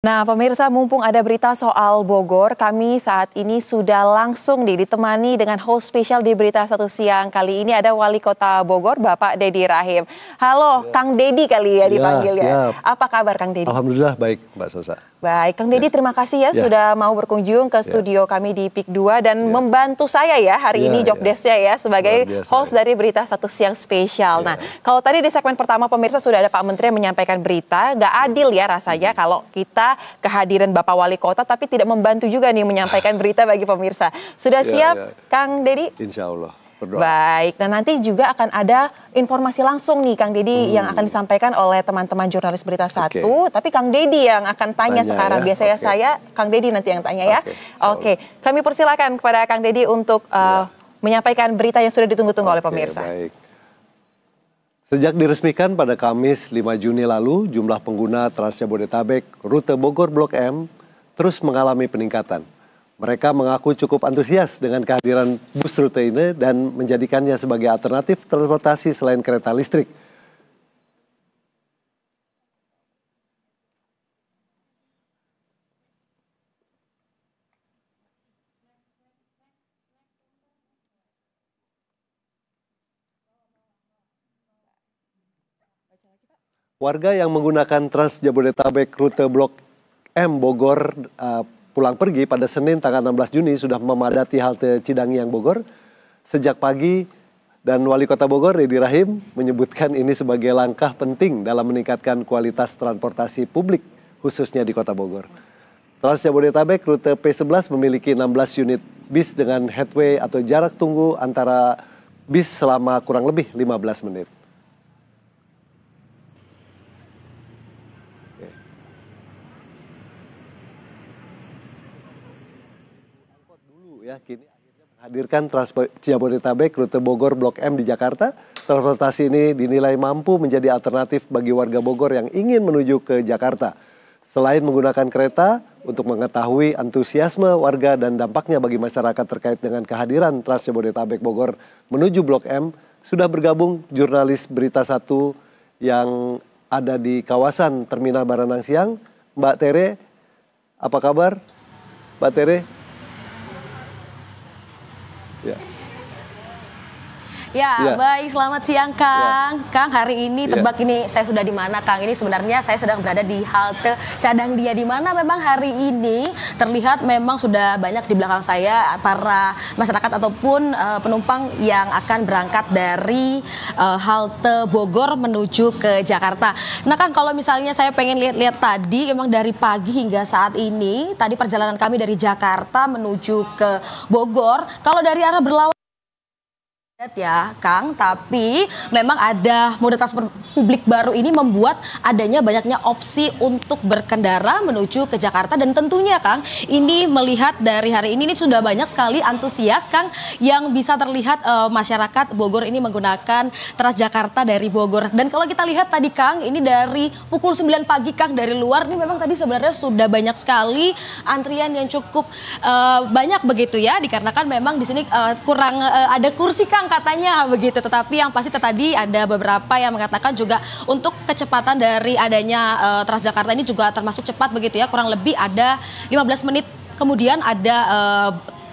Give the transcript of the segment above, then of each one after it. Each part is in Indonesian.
Nah, pemirsa, mumpung ada berita soal Bogor, kami saat ini sudah langsung ditemani dengan host spesial di Berita Satu Siang. Kali ini ada Wali Kota Bogor, Bapak Deddy Rahim. Halo, ya. Kang Deddy kali ya dipanggil ya. Apa kabar Kang Deddy? Alhamdulillah baik, Mbak Sosa. Baik, Kang Deddy terima kasih ya sudah mau berkunjung ke studio kami di PIK 2 dan membantu saya ya hari ini job desk-nya ya sebagai host dari Berita Satu Siang spesial. Nah, kalau tadi di segmen pertama pemirsa sudah ada Pak Menteri yang menyampaikan berita, nggak adil ya rasanya kalau kita kehadiran Bapak Wali Kota tapi tidak membantu juga nih menyampaikan berita bagi pemirsa. Sudah siap Kang Deddy? Insya Allah. Berdoa. Baik, nah nanti juga akan ada informasi langsung nih Kang Deddy yang akan disampaikan oleh teman-teman jurnalis Berita Satu. Tapi Kang Deddy yang akan tanya sekarang. Biasanya saya, Kang Deddy nanti yang tanya ya. Oke, kami persilakan kepada Kang Deddy untuk menyampaikan berita yang sudah ditunggu-tunggu oleh pemirsa. Baik. Sejak diresmikan pada Kamis 5 Juni lalu, jumlah pengguna Trans Jabodetabek rute Bogor Blok M terus mengalami peningkatan. Mereka mengaku cukup antusias dengan kehadiran bus rute ini dan menjadikannya sebagai alternatif transportasi selain kereta listrik. Warga yang menggunakan Trans Jabodetabek rute Blok M Bogor pulang pergi pada Senin tanggal 16 Juni sudah memadati halte Cidangiang Bogor sejak pagi, dan Wali Kota Bogor Deddy Rahim menyebutkan ini sebagai langkah penting dalam meningkatkan kualitas transportasi publik khususnya di Kota Bogor. Trans Jabodetabek rute P11 memiliki 16 unit bis dengan headway atau jarak tunggu antara bis selama kurang lebih 15 menit. Kini akhirnya menghadirkan Trans Jabodetabek rute Bogor Blok M di Jakarta. Transportasi ini dinilai mampu menjadi alternatif bagi warga Bogor yang ingin menuju ke Jakarta. Selain menggunakan kereta, untuk mengetahui antusiasme warga dan dampaknya bagi masyarakat terkait dengan kehadiran Trans Jabodetabek Bogor menuju Blok M, sudah bergabung jurnalis Berita Satu yang ada di kawasan Terminal Baranang Siang, Mbak Tere. Apa kabar, Mbak Tere? Ya, baik, selamat siang Kang. Kang, hari ini tebak ini saya sudah di mana Kang? Ini sebenarnya saya sedang berada di halte Cadangdia, di mana memang hari ini terlihat memang sudah banyak di belakang saya para masyarakat ataupun penumpang yang akan berangkat dari halte Bogor menuju ke Jakarta. Nah Kang, kalau misalnya saya pengen lihat-lihat tadi, memang dari pagi hingga saat ini, tadi perjalanan kami dari Jakarta menuju ke Bogor, kalau dari arah berlawanan ya Kang, tapi memang ada moda transportasi publik baru ini membuat adanya banyaknya opsi untuk berkendara menuju ke Jakarta, dan tentunya Kang, ini melihat dari hari ini sudah banyak sekali antusias Kang yang bisa terlihat masyarakat Bogor ini menggunakan Transjakarta dari Bogor. Dan kalau kita lihat tadi Kang, ini dari pukul 9 pagi Kang dari luar ini memang tadi sebenarnya sudah banyak sekali antrian yang cukup banyak begitu ya, dikarenakan memang di sini kurang ada kursi Kang katanya begitu, tetapi yang pasti tadi ada beberapa yang mengatakan juga untuk kecepatan dari adanya Transjakarta ini juga termasuk cepat begitu ya, kurang lebih ada 15 menit kemudian ada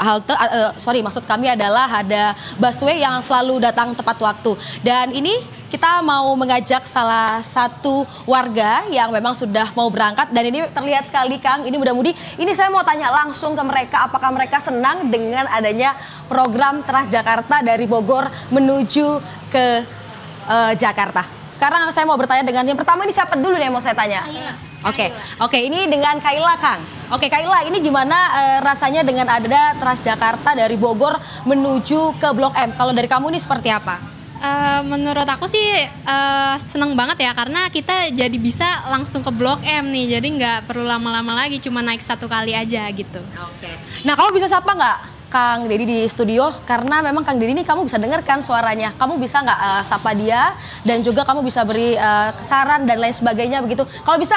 halte, maksud kami adalah ada busway yang selalu datang tepat waktu. Dan ini kita mau mengajak salah satu warga yang memang sudah mau berangkat, dan ini terlihat sekali Kang, ini mudah-mudi, ini saya mau tanya langsung ke mereka, apakah mereka senang dengan adanya program Transjakarta dari Bogor menuju ke Jakarta. Sekarang saya mau bertanya dengan yang pertama, ini siapa dulu nih yang mau saya tanya? Oke, ini dengan Kaila Kang. Oke Kaila, ini gimana rasanya dengan ada Transjakarta dari Bogor menuju ke Blok M? Kalau dari kamu ini seperti apa? Menurut aku sih seneng banget ya, karena kita jadi bisa langsung ke Blok M nih, jadi nggak perlu lama-lama lagi, cuma naik satu kali aja gitu. Oke. Nah, kamu bisa sapa nggak Kang Deddy di studio? Karena memang Kang Deddy ini kamu bisa dengarkan suaranya, kamu bisa nggak sapa dia, dan juga kamu bisa beri saran dan lain sebagainya begitu. Kalau bisa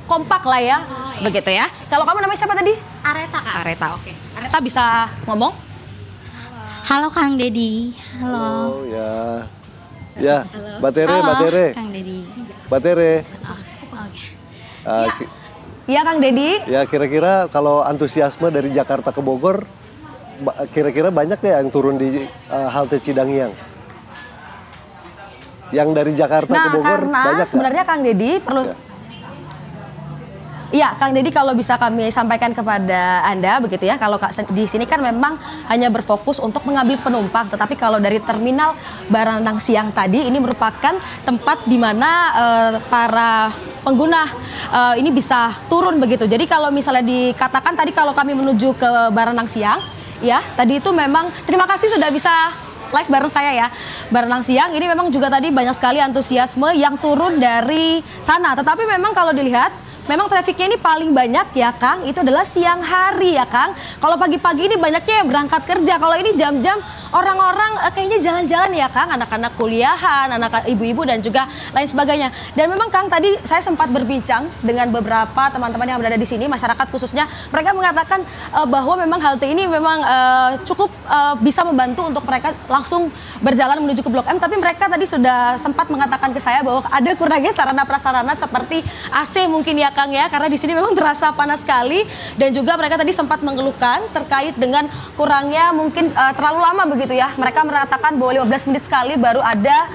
kompak lah ya, begitu ya. Kalau kamu namanya siapa tadi? Areta Kak. Areta, oke. Areta bisa ngomong? Halo Kang Deddy. Halo. Oh ya. Ya, Mbak Tere, Halo, Mbak Tere. Kang Deddy. Mbak Tere. Oh, oke. Iya Kang Deddy. Ya kira-kira kalau antusiasme dari Jakarta ke Bogor, kira-kira banyak ya yang turun di halte Cidangiang? Yang dari Jakarta ke Bogor banyak. Nah, sebenarnya Kang Deddy perlu. Iya, Kang Deddy, kalau bisa kami sampaikan kepada Anda begitu ya, kalau di sini kan memang hanya berfokus untuk mengambil penumpang, tetapi kalau dari terminal Baranang Siang tadi ini merupakan tempat di mana para pengguna ini bisa turun begitu. Jadi kalau misalnya dikatakan tadi kalau kami menuju ke Baranang Siang, ya tadi itu memang terima kasih sudah bisa live bareng saya ya. Baranang Siang ini memang juga tadi banyak sekali antusiasme yang turun dari sana. Tetapi memang kalau dilihat, memang trafiknya ini paling banyak ya Kang, itu adalah siang hari ya Kang. Kalau pagi-pagi ini banyaknya yang berangkat kerja. Kalau ini jam-jam orang-orang kayaknya jalan-jalan ya Kang, anak-anak kuliahan, anak ibu-ibu dan juga lain sebagainya. Dan memang Kang tadi saya sempat berbincang dengan beberapa teman-teman yang berada di sini, masyarakat khususnya, mereka mengatakan bahwa memang halte ini memang cukup bisa membantu untuk mereka langsung berjalan menuju ke Blok M. Tapi mereka tadi sudah sempat mengatakan ke saya bahwa ada kurangnya sarana prasarana seperti AC mungkin ya Kang ya, karena di sini memang terasa panas sekali, dan juga mereka tadi sempat mengeluhkan terkait dengan kurangnya mungkin terlalu lama begitu ya. Mereka mengatakan bahwa 15 menit sekali baru ada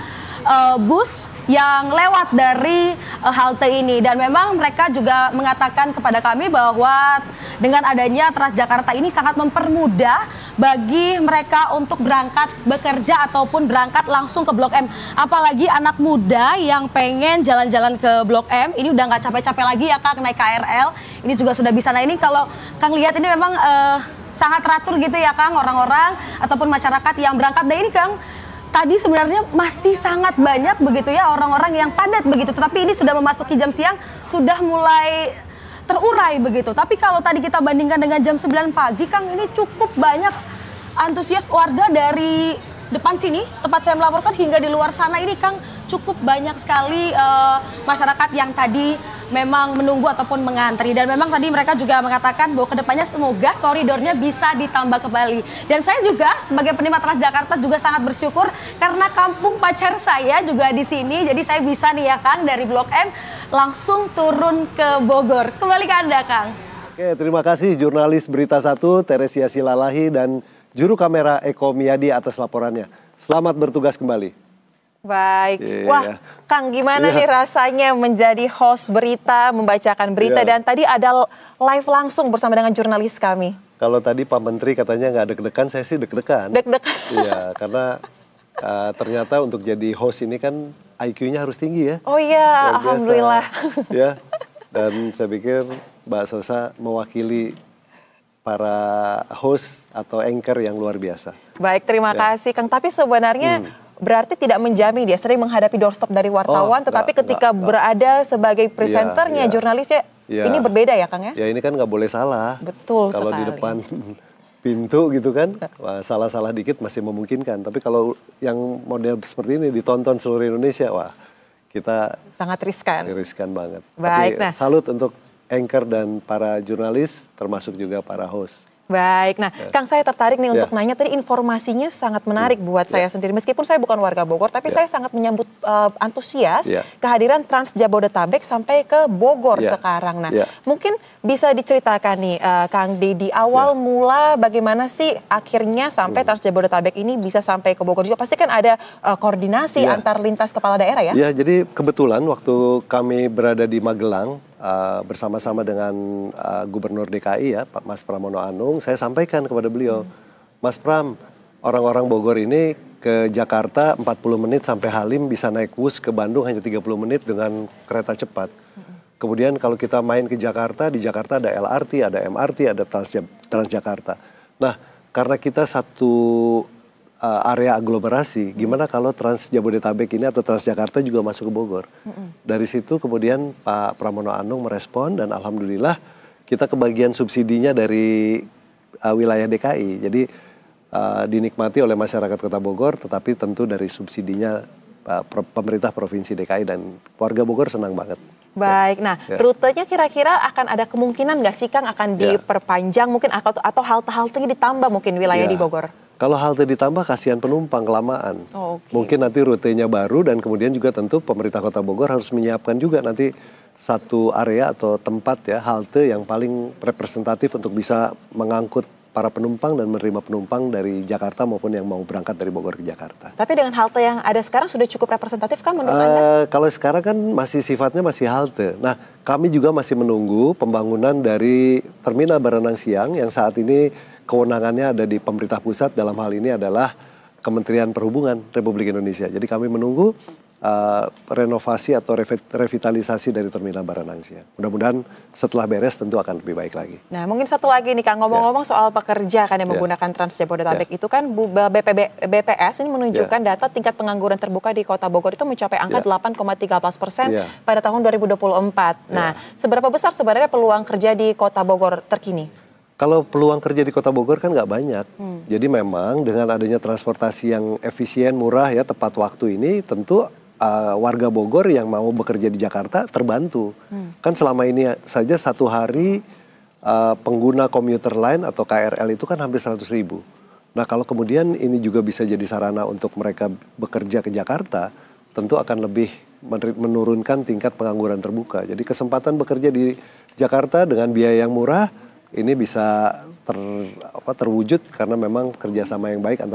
bus yang lewat dari halte ini, dan memang mereka juga mengatakan kepada kami bahwa dengan adanya Transjakarta ini sangat mempermudah bagi mereka untuk berangkat bekerja ataupun berangkat langsung ke Blok M. Apalagi anak muda yang pengen jalan-jalan ke Blok M, ini udah nggak capek-capek lagi ya Kak naik KRL, ini juga sudah bisa. Nah ini kalau Kang lihat ini memang sangat teratur gitu ya Kang, orang-orang ataupun masyarakat yang berangkat. Dan ini Kang, tadi sebenarnya masih sangat banyak begitu ya orang-orang yang padat begitu, tetapi ini sudah memasuki jam siang, sudah mulai terurai begitu. Tapi kalau tadi kita bandingkan dengan jam 9 pagi Kang, ini cukup banyak antusias warga dari depan sini, tempat saya melaporkan, hingga di luar sana ini Kang, cukup banyak sekali masyarakat yang tadi memang menunggu ataupun mengantri. Dan memang tadi mereka juga mengatakan bahwa kedepannya semoga koridornya bisa ditambah kembali. Dan saya juga sebagai penikmat Transjakarta juga sangat bersyukur karena kampung pacar saya juga di sini. Jadi saya bisa nih ya Kang dari Blok M langsung turun ke Bogor. Kembali ke Anda Kang. Oke, terima kasih jurnalis Berita 1 Teresia Silalahi dan juru kamera Eko Miyadi atas laporannya. Selamat bertugas kembali. Baik, wah Kang gimana nih rasanya menjadi host berita, membacakan berita, dan tadi ada live langsung bersama dengan jurnalis kami. Kalau tadi Pak Menteri katanya nggak deg-degan, saya sih deg-degan. Deg-degan. Iya, karena ternyata untuk jadi host ini kan IQ-nya harus tinggi ya. Oh iya, alhamdulillah. Ya, dan saya pikir Mbak Sosa mewakili para host atau anchor yang luar biasa. Baik, terima kasih Kang. Tapi sebenarnya berarti tidak menjamin dia sering menghadapi doorstop dari wartawan, tetapi ketika berada sebagai presenternya, jurnalisnya, ini berbeda ya Kang ya? Ya ini kan nggak boleh salah. Betul kalau sekali. Di depan pintu gitu kan, salah-salah dikit masih memungkinkan. Tapi kalau yang model seperti ini ditonton seluruh Indonesia, wah kita sangat riskan. Riskan banget. Baik, tapi salut untuk anchor dan para jurnalis, termasuk juga para host. Baik, nah Kang saya tertarik nih untuk nanya, tadi informasinya sangat menarik buat saya sendiri. Meskipun saya bukan warga Bogor, tapi saya sangat menyambut antusias kehadiran Trans Jabodetabek sampai ke Bogor sekarang. Nah mungkin bisa diceritakan nih Kang Deddy, awal mula bagaimana sih akhirnya sampai Trans Jabodetabek ini bisa sampai ke Bogor juga? Pasti kan ada koordinasi antar lintas kepala daerah ya? Ya, jadi kebetulan waktu kami berada di Magelang, bersama-sama dengan Gubernur DKI ya, Pak Mas Pramono Anung, saya sampaikan kepada beliau, Mas Pram, orang-orang Bogor ini ke Jakarta 40 menit sampai Halim, bisa naik bus ke Bandung hanya 30 menit dengan kereta cepat. Kemudian kalau kita main ke Jakarta, di Jakarta ada LRT, ada MRT, ada Transjakarta. Nah, karena kita satu area aglomerasi, gimana kalau Trans Jabodetabek ini atau Transjakarta juga masuk ke Bogor. Dari situ kemudian Pak Pramono Anung merespon, dan alhamdulillah kita kebagian subsidinya dari wilayah DKI. Jadi dinikmati oleh masyarakat Kota Bogor, tetapi tentu dari subsidinya pemerintah Provinsi DKI, dan warga Bogor senang banget. Baik, nah rutenya kira-kira akan ada kemungkinan nggak sih Kang akan diperpanjang mungkin atau halte-haltenya ditambah mungkin wilayah di Bogor? Kalau halte ditambah kasihan penumpang kelamaan. Mungkin nanti rutenya baru dan kemudian juga tentu pemerintah Kota Bogor harus menyiapkan juga nanti satu area atau tempat ya halte yang paling representatif untuk bisa mengangkut para penumpang dan menerima penumpang dari Jakarta maupun yang mau berangkat dari Bogor ke Jakarta. Tapi dengan halte yang ada sekarang sudah cukup representatif kan menurut Anda? Kalau sekarang kan masih sifatnya masih halte. Nah, kami juga masih menunggu pembangunan dari Terminal Baranang Siang yang saat ini kewenangannya ada di pemerintah pusat, dalam hal ini adalah Kementerian Perhubungan Republik Indonesia. Jadi kami menunggu renovasi atau revitalisasi dari Terminal Baranang Siang. Mudah-mudahan setelah beres tentu akan lebih baik lagi. Nah, mungkin satu lagi nih Kang, ngomong-ngomong soal pekerja kan yang menggunakan Trans Jabodetabek itu kan BPS ini menunjukkan data tingkat pengangguran terbuka di Kota Bogor itu mencapai angka 8,13% pada tahun 2024. Nah, seberapa besar sebenarnya peluang kerja di Kota Bogor terkini? Kalau peluang kerja di Kota Bogor kan nggak banyak. Jadi memang dengan adanya transportasi yang efisien, murah ya, tepat waktu ini tentu warga Bogor yang mau bekerja di Jakarta terbantu. Kan selama ini saja satu hari pengguna komuter lain atau KRL itu kan hampir 100.000. Nah kalau kemudian ini juga bisa jadi sarana untuk mereka bekerja ke Jakarta, tentu akan lebih menurunkan tingkat pengangguran terbuka. Jadi kesempatan bekerja di Jakarta dengan biaya yang murah, ini bisa terwujud karena memang kerjasama yang baik antara